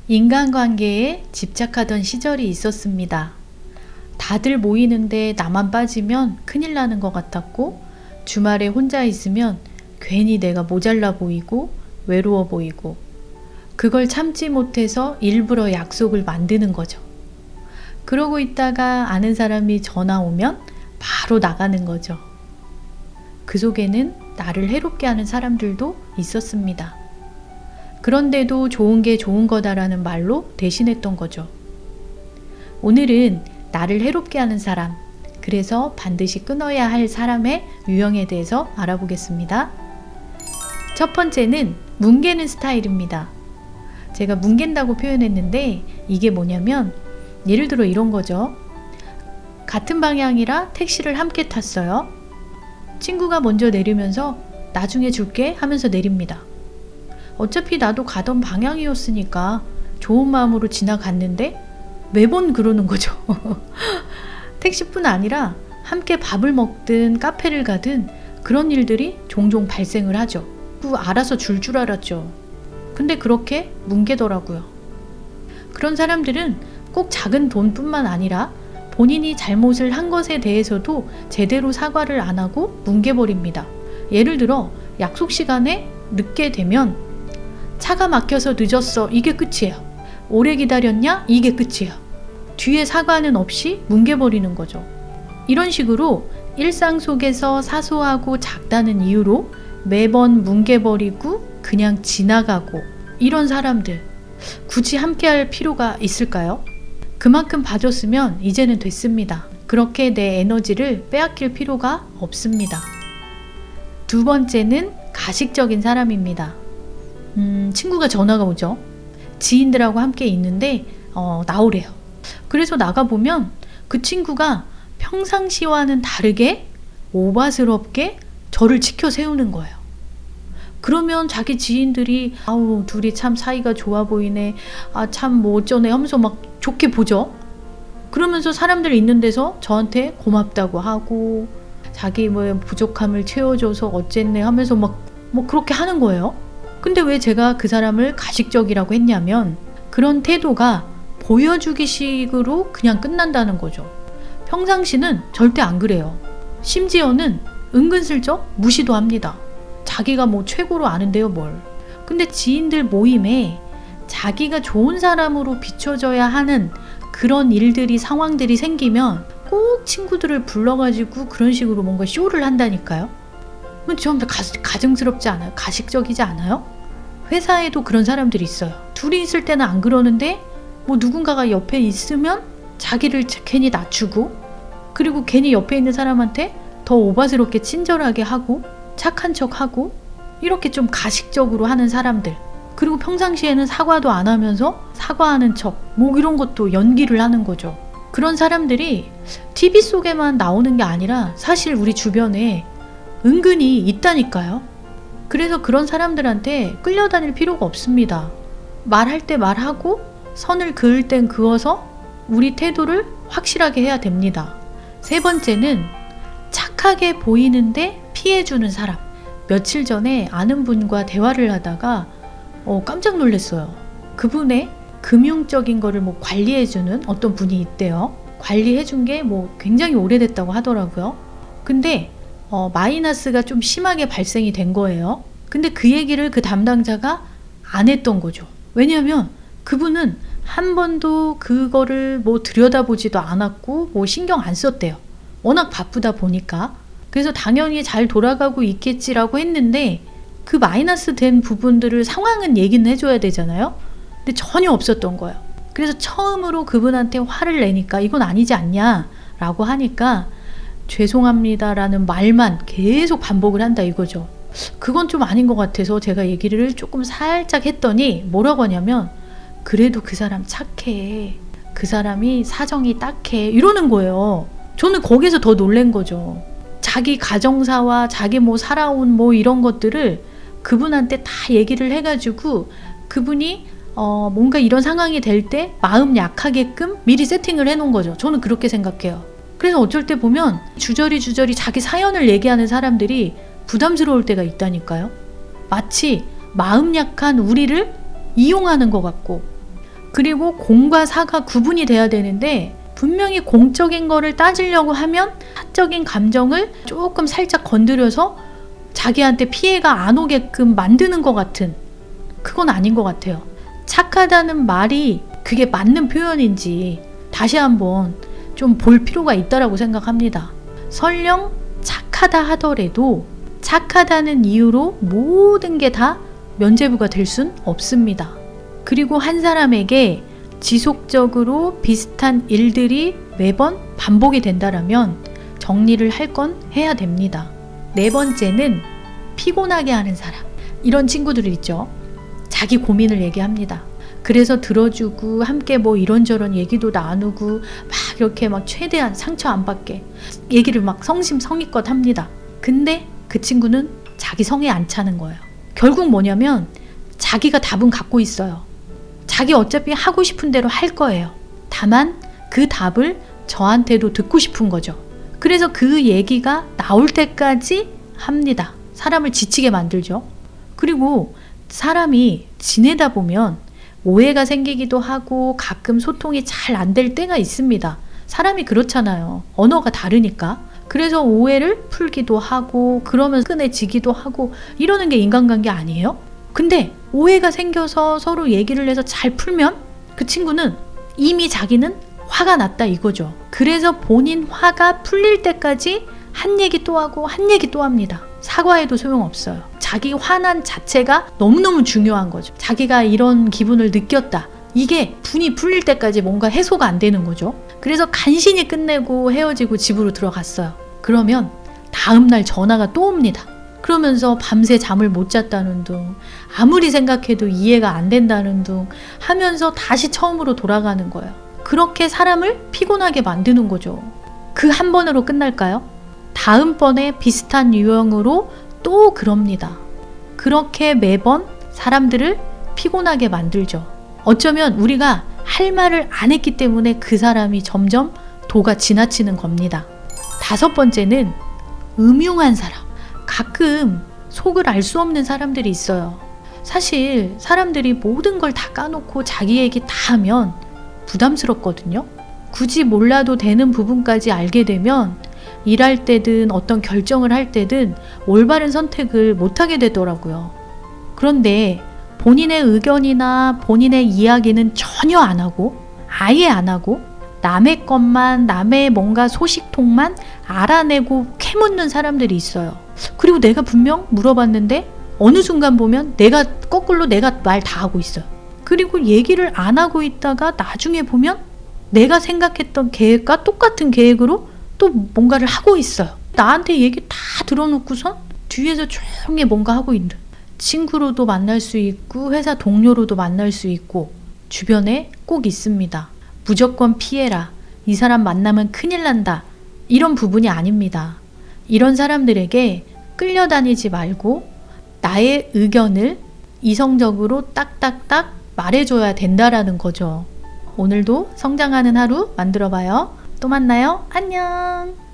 인간관계에 집착하던 시절이 있었습니다. 다들 모이는데 나만 빠지면 큰일 나는 것 같았고, 주말에 혼자 있으면 괜히 내가 모자라 보이고 외로워 보이고, 그걸 참지 못해서 일부러 약속을 만드는 거죠. 그러고 있다가 아는 사람이 전화 오면 바로 나가는 거죠. 그 속에는 나를 해롭게 하는 사람들도 있었습니다. 그런데도 좋은 게 좋은 거다라는 말로 대신했던 거죠. 오늘은 나를 해롭게 하는 사람, 그래서 반드시 끊어야 할 사람의 유형에 대해서 알아보겠습니다. 첫 번째는 뭉개는 스타일입니다. 제가 뭉갠다고 표현했는데 이게 뭐냐면 예를 들어 이런 거죠. 같은 방향이라 택시를 함께 탔어요. 친구가 먼저 내리면서 나중에 줄게 하면서 내립니다. 어차피 나도 가던 방향이었으니까 좋은 마음으로 지나갔는데 매번 그러는 거죠. 택시뿐 아니라 함께 밥을 먹든 카페를 가든 그런 일들이 종종 발생을 하죠. 알아서 줄 알았죠. 근데 그렇게 뭉개더라고요. 그런 사람들은 꼭 작은 돈뿐만 아니라 본인이 잘못을 한 것에 대해서도 제대로 사과를 안 하고 뭉개버립니다. 예를 들어 약속 시간에 늦게 되면 차가 막혀서 늦었어, 이게 끝이에요. 오래 기다렸냐, 이게 끝이에요. 뒤에 사과는 없이 뭉개버리는 거죠. 이런 식으로 일상 속에서 사소하고 작다는 이유로 매번 뭉개버리고 그냥 지나가고, 이런 사람들 굳이 함께할 필요가 있을까요? 그만큼 봐줬으면 이제는 됐습니다. 그렇게 내 에너지를 빼앗길 필요가 없습니다. 두 번째는 가식적인 사람입니다. 친구가 전화가 오죠. 지인들하고 함께 있는데 나오래요. 그래서 나가보면 그 친구가 평상시와는 다르게 오바스럽게 저를 치켜 세우는 거예요. 그러면 자기 지인들이 아우 둘이 참 사이가 좋아 보이네, 아 참 뭐 어쩌네 하면서 막 좋게 보죠. 그러면서 사람들 있는 데서 저한테 고맙다고 하고 자기 뭐 부족함을 채워줘서 어쨌네 하면서 막 뭐 그렇게 하는 거예요. 근데 왜 제가 그 사람을 가식적이라고 했냐면 그런 태도가 보여주기식으로 그냥 끝난다는 거죠. 평상시는 절대 안 그래요. 심지어는 은근슬쩍 무시도 합니다. 자기가 뭐 최고로 아는데요 뭘. 근데 지인들 모임에 자기가 좋은 사람으로 비춰져야 하는 그런 일들이 상황들이 생기면 꼭 친구들을 불러가지고 그런 식으로 뭔가 쇼를 한다니까요. 좀 가증스럽지 않아요? 가식적이지 않아요? 회사에도 그런 사람들이 있어요. 둘이 있을 때는 안 그러는데 뭐 누군가가 옆에 있으면 자기를 괜히 낮추고, 그리고 괜히 옆에 있는 사람한테 더 오바스럽게 친절하게 하고 착한 척하고, 이렇게 좀 가식적으로 하는 사람들. 그리고 평상시에는 사과도 안 하면서 사과하는 척, 뭐 이런 것도 연기를 하는 거죠. 그런 사람들이 TV 속에만 나오는 게 아니라 사실 우리 주변에 은근히 있다니까요. 그래서 그런 사람들한테 끌려다닐 필요가 없습니다. 말할 때 말하고 선을 그을 땐 그어서 우리 태도를 확실하게 해야 됩니다. 세 번째는 착하게 보이는데 피해주는 사람. 며칠 전에 아는 분과 대화를 하다가 깜짝 놀랐어요. 그분의 금융적인 거를 뭐 관리해주는 어떤 분이 있대요. 관리해준 게 뭐 굉장히 오래됐다고 하더라고요. 근데 마이너스가 좀 심하게 발생이 된 거예요. 근데 그 얘기를 그 담당자가 안 했던 거죠. 왜냐하면 그분은 한 번도 그거를 뭐 들여다보지도 않았고 뭐 신경 안 썼대요. 워낙 바쁘다 보니까. 그래서 당연히 잘 돌아가고 있겠지라고 했는데 그 마이너스 된 부분들을 상황은 얘기는 해줘야 되잖아요. 근데 전혀 없었던 거예요. 그래서 처음으로 그분한테 화를 내니까 이건 아니지 않냐 라고 하니까 죄송합니다라는 말만 계속 반복을 한다 이거죠. 그건 좀 아닌 것 같아서 제가 얘기를 조금 살짝 했더니 뭐라고 하냐면 그래도 그 사람 착해, 그 사람이 사정이 딱해, 이러는 거예요. 저는 거기서 더 놀란 거죠. 자기 가정사와 자기 뭐 살아온 뭐 이런 것들을 그분한테 다 얘기를 해가지고 그분이 뭔가 이런 상황이 될 때 마음 약하게끔 미리 세팅을 해놓은 거죠. 저는 그렇게 생각해요. 그래서 어쩔 때 보면 주저리 자기 사연을 얘기하는 사람들이 부담스러울 때가 있다니까요. 마치 마음 약한 우리를 이용하는 것 같고, 그리고 공과 사가 구분이 돼야 되는데 분명히 공적인 거를 따지려고 하면 사적인 감정을 조금 살짝 건드려서 자기한테 피해가 안 오게끔 만드는 것 같은, 그건 아닌 것 같아요. 착하다는 말이 그게 맞는 표현인지 다시 한번 좀 볼 필요가 있다라고 생각합니다. 설령 착하다 하더라도 착하다는 이유로 모든 게 다 면죄부가 될 순 없습니다. 그리고 한 사람에게 지속적으로 비슷한 일들이 매번 반복이 된다라면 정리를 할 건 해야 됩니다. 네 번째는 피곤하게 하는 사람. 이런 친구들이 있죠. 자기 고민을 얘기합니다. 그래서 들어주고 함께 뭐 이런저런 얘기도 나누고 막 이렇게 막 최대한 상처 안 받게 얘기를 막 성심성의껏 합니다. 근데 그 친구는 자기 성에 안 차는 거예요. 결국 뭐냐면 자기가 답은 갖고 있어요. 자기 어차피 하고 싶은 대로 할 거예요. 다만 그 답을 저한테도 듣고 싶은 거죠. 그래서 그 얘기가 나올 때까지 합니다. 사람을 지치게 만들죠. 그리고 사람이 지내다 보면 오해가 생기기도 하고 가끔 소통이 잘 안 될 때가 있습니다. 사람이 그렇잖아요. 언어가 다르니까. 그래서 오해를 풀기도 하고 그러면 끈해지기도 하고 이러는 게 인간관계 아니에요? 근데 오해가 생겨서 서로 얘기를 해서 잘 풀면 그 친구는 이미 자기는 화가 났다 이거죠. 그래서 본인 화가 풀릴 때까지 한 얘기 또 하고 한 얘기 또 합니다. 사과해도 소용없어요. 자기 화난 자체가 너무너무 중요한 거죠. 자기가 이런 기분을 느꼈다. 이게 분이 풀릴 때까지 뭔가 해소가 안 되는 거죠. 그래서 간신히 끝내고 헤어지고 집으로 들어갔어요. 그러면 다음날 전화가 또 옵니다. 그러면서 밤새 잠을 못 잤다는 둥, 아무리 생각해도 이해가 안 된다는 둥 하면서 다시 처음으로 돌아가는 거예요. 그렇게 사람을 피곤하게 만드는 거죠. 그 한 번으로 끝날까요? 다음번에 비슷한 유형으로 또 그럽니다. 그렇게 매번 사람들을 피곤하게 만들죠. 어쩌면 우리가 할 말을 안 했기 때문에 그 사람이 점점 도가 지나치는 겁니다. 다섯 번째는 음흉한 사람. 가끔 속을 알 수 없는 사람들이 있어요. 사실 사람들이 모든 걸 다 까놓고 자기 얘기 다 하면 부담스럽거든요. 굳이 몰라도 되는 부분까지 알게 되면 일할 때든 어떤 결정을 할 때든 올바른 선택을 못하게 되더라고요. 그런데 본인의 의견이나 본인의 이야기는 전혀 안 하고 아예 안 하고 남의 것만, 남의 뭔가 소식통만 알아내고 캐묻는 사람들이 있어요. 그리고 내가 분명 물어봤는데 어느 순간 보면 내가 거꾸로 내가 말 다 하고 있어요. 그리고 얘기를 안 하고 있다가 나중에 보면 내가 생각했던 계획과 똑같은 계획으로 또 뭔가를 하고 있어요. 나한테 얘기 다 들어놓고선 뒤에서 조용히 뭔가 하고 있는, 친구로도 만날 수 있고 회사 동료로도 만날 수 있고 주변에 꼭 있습니다. 무조건 피해라. 이 사람 만나면 큰일 난다. 이런 부분이 아닙니다. 이런 사람들에게 끌려다니지 말고 나의 의견을 이성적으로 딱딱딱 말해줘야 된다라는 거죠. 오늘도 성장하는 하루 만들어봐요. 또 만나요. 안녕.